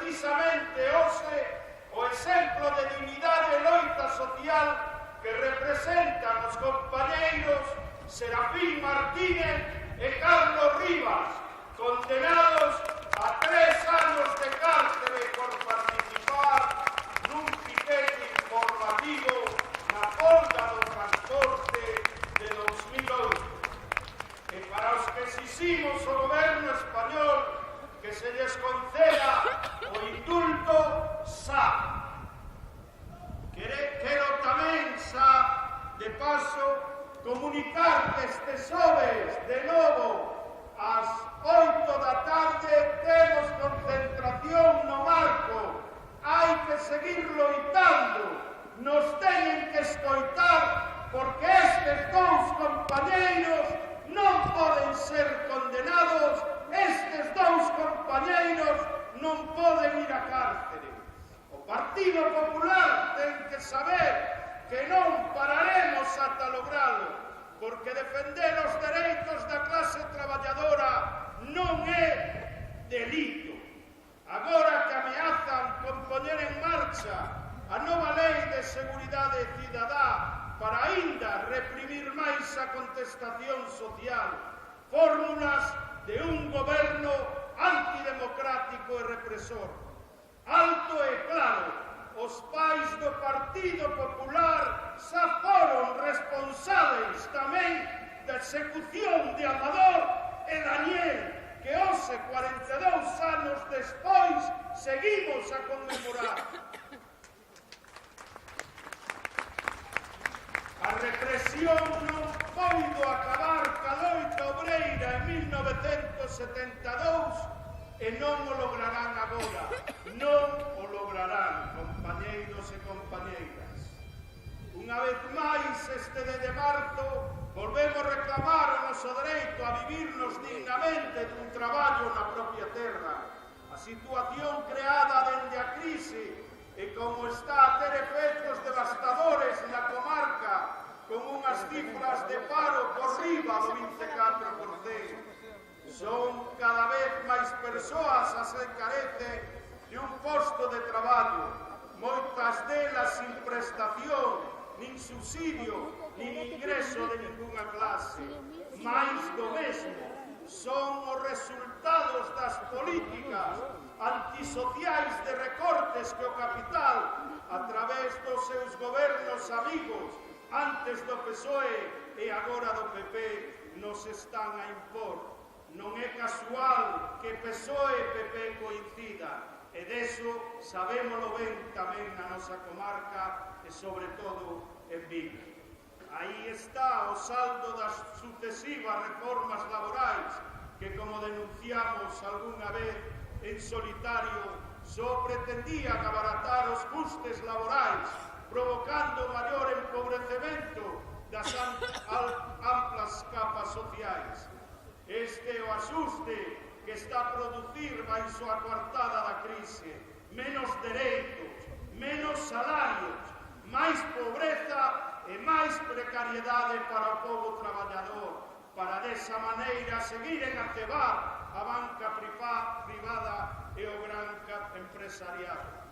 precisamente hoxe o exemplo de dignidade e loita social que representan os compañeiros Serafín Martínez e Carlos Rivas, condenados a 3 anos de cárcere por participar nun piquete informativo na folga do transporte de 2008. E para os que exiximos ao goberno español que se lles conceda o indulto xa. Quero tamén xa, de paso, comunicar que este xoves, de novo, ás 8 da tarde, temos concentración no Marco. Hai que seguir loitando. Nos teñen que escoitar porque estes dous compañeiros non poden ser condenados, estes dous compañeiros non poden ir a cárcere. O Partido Popular ten que saber que non pararemos ata logralo, porque defender os dereitos da clase traballadora non é delito. Agora que ameazan con poñer en marcha a nova lei de seguridade cidadá para aínda reprimir máis a contestación social, fórmulas de un goberno antidemocrático e represor. Alto e claro, os pais do Partido Popular xa foron responsáveis tamén da execución de Amador e Daniel, que hoxe, 42 anos despois, seguimos a conmemorar. A represión non poido acabar ca loita obreira en 1972 e non o lograrán agora. Non o lograrán, compañeiros e compañeiras. Unha vez máis, este de marzo, volvemos reclamar o noso dereito a vivirnos dignamente dun traballo na propia terra. A situación creada dende a crise e como está a ter efectos devastadores na comarca, con unhas cifras de paro por riba do 24%. Son cada vez máis persoas as que carecen de un posto de traballo, moitas delas sin prestación, nin subsidio, nin ingreso de ninguna clase. Mais do mesmo, son os resultados das políticas antisociais de recortes que o capital, a través dos seus gobernos amigos, antes do PSOE e agora do PP, nos están a impor. Non é casual que PSOE e PP coincidan, e deso sabémolo ben tamén na nosa comarca e, sobre todo, en Vigo. Aí está o saldo das sucesivas reformas laborais que, como denunciamos algunha vez en solitario, só pretendían abaratar os custes laborais, provocando maior empobrecemento das amplas capas sociais. Este é o asuste que está a producir baixo a coartada da crise. Menos dereitos, menos salarios, máis pobreza e máis precariedade para o povo traballador, para desa maneira seguiren a cebar a banca privada e o gran empresariado.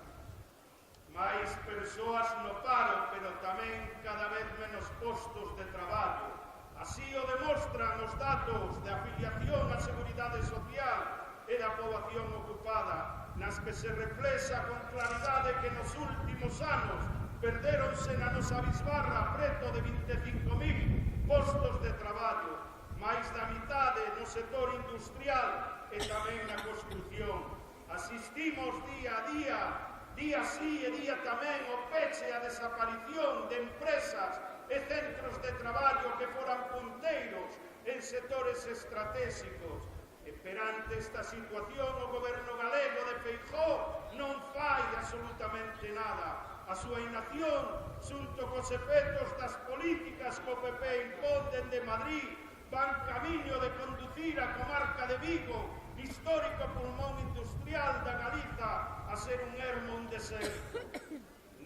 Máis persoas no paro, pero tamén cada vez menos postos de traballo. Así o demostran os datos de afiliación á Seguridade Social e da poboación ocupada, nas que se reflexa con claridade que nos últimos anos perderonse na nosa bisbarra preto de 25.000 postos de traballo, máis da mitade no sector industrial e tamén na construción. Asistimos día a día sí e día tamén o peche e a desaparición de empresas e centros de traballo que foran punteiros en sectores estratégicos. E perante esta situación o goberno galego de Feijóo non fai absolutamente nada. A súa inacción, xunto cos efectos das políticas que o PP impón dende Madrid, van camiño de conducir a comarca de Vigo, histórico pulmón industrial da Galiza, a ser un ermo, un deserto.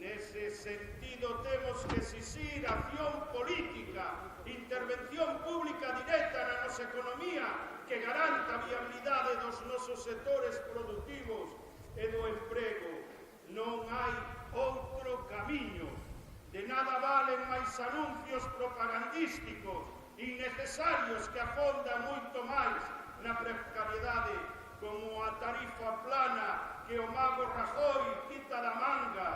Nese sentido temos que exixir acción política, intervención pública directa na nosa economía que garanta a viabilidade dos nosos sectores productivos e do emprego. Non hai outro camiño. De nada valen máis anuncios propagandísticos innecesarios que afondan moito máis na precariedade, como a tarifa plana que o mago Rajoy quita da manga.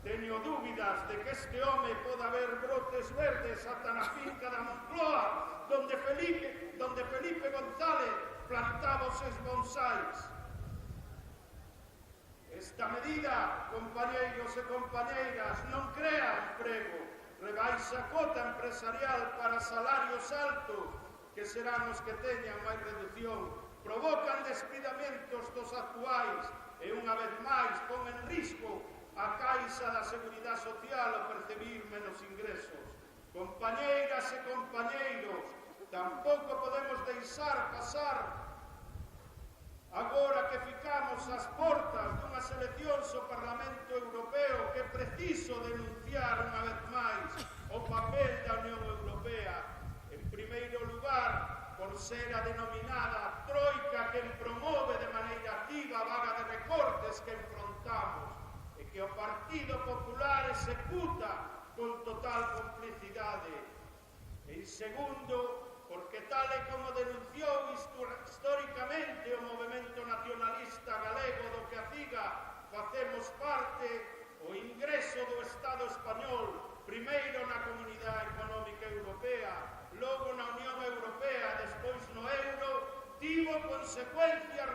Teño dúbidas de que este home poda haber brotes verdes ata na finca da Moncloa, donde Felipe González plantaba os bonsais. Esta medida, compañeiros e compañeiras, non crea emprego, rebaixa a cota empresarial para salarios altos, que serán os que teñan máis reducción, provocan despidamentos dos actuais e, unha vez máis, pon en risco a Caixa da Seguridade Social ao percibir menos ingresos. Compañeiras e compañeiros, tampouco podemos deixar pasar agora que ficamos ás portas dunhas eleccións ao Parlamento Europeo que é preciso denunciar unha vez máis o papel da Unión Europea. En primeiro lugar, por ser a denominada troika que promove de maneira activa a vaga de recortes que enfrontamos e que o Partido Popular executa con total complicidade. En segundo, porque tal e como denunciou históricamente o movemento nacionalista galego do que a CIGA facemos parte, o ingreso do Estado español, primeiro na Comunidade Económica Europea, logo na Unión Europea, despois no euro, tivo consecuencias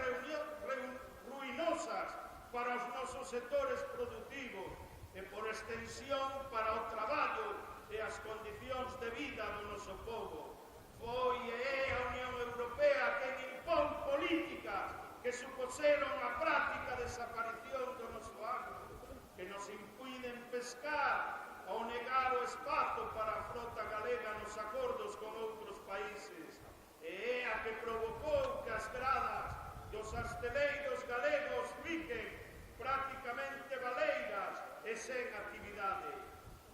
ruinosas para os nosos sectores productivos e, por extensión, para o traballo e as condicións de vida do noso povo. Foi e é a Unión Europea quen impón políticas que supuseron a práctica desaparición do noso agro, que nos impiden pescar ou negar o espazo para a frota galega nos acordos con outros países, e é a que provocou que as gradas dos asteleiros galegos fiquen prácticamente baleiras e sen actividade.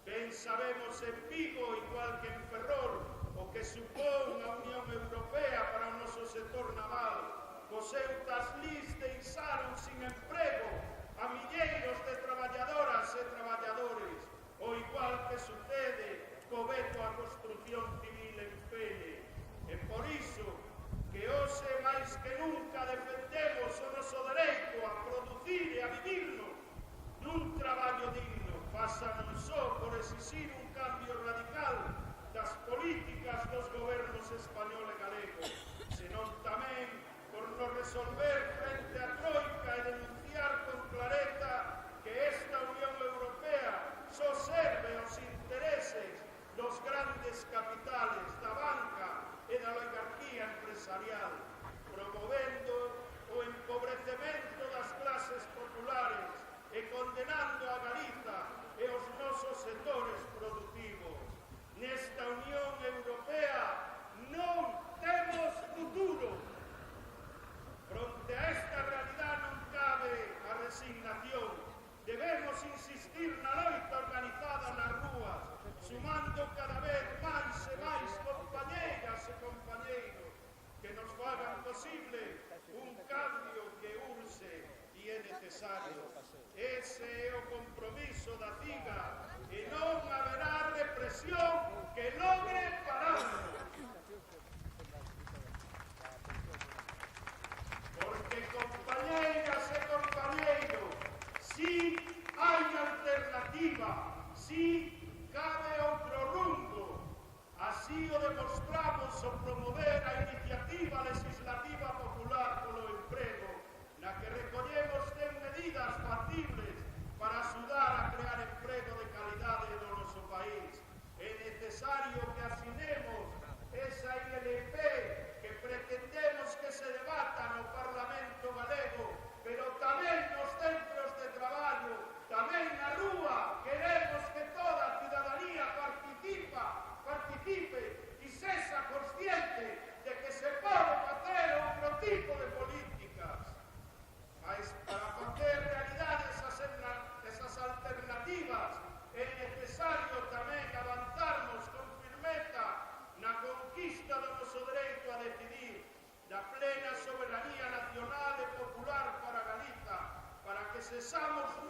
Ben sabemos en Vigo, igual que en Ferrol, o que supón a Unión Europea para o noso sector naval. Os Ceutas Lís deixaron sin emprego a milleiros de traballadoras e traballadores, o igual que sucede co veto á construción civil en Pene. E por iso que hoxe máis que nunca defendemos o noso dereito a producir e a vivirnos nun traballo digno, pasa non só por exixir un cambio radical das políticas dos gobernos español e galego, senón tamén por non resolver frente á troika e denunciar con clareza que esta Unión Europea só serve aos intereses dos grandes capitales, da banca e da oligarquía empresarial, promovendo o empobrecemento das clases populares e condenando a Galiza e os nosos sectores productivos. Nesta Unión Europea non temos futuro. Fronte a esta realidade non cabe a resignación. Debemos insistir na loita organizada nas rúas, sumando cada vez máis e máis compañeiras e compañeiros que nos fagan posible un cambio que urxe e é necesario. Ese é o compromiso da CIGA e non haberá represión que logre pararlo. Porque, compañeiras e compañeiros, si hai alternativa, si cabe outro rumbo. Así o demostramos ao promover a iniciativa legislativa popular polo emprego, na que recollemos 10 medidas factibles para axudar a crear emprego de calidade no noso país. É necesario que asinemos sesamos